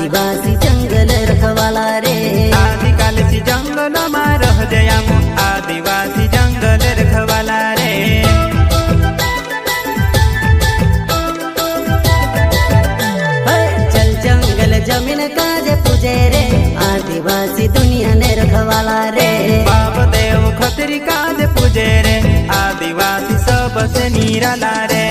आदिवासी जंगल रखवाला रे। आदिकाल से जंगल में रह जया आदिवासी जंगल रखवाला रे। चल जंगल जमीन काज पूजे रे आदिवासी दुनिया ने रखवाला रे। बाप देव खतरी काज पूजे रे आदिवासी सबसे निराला रे।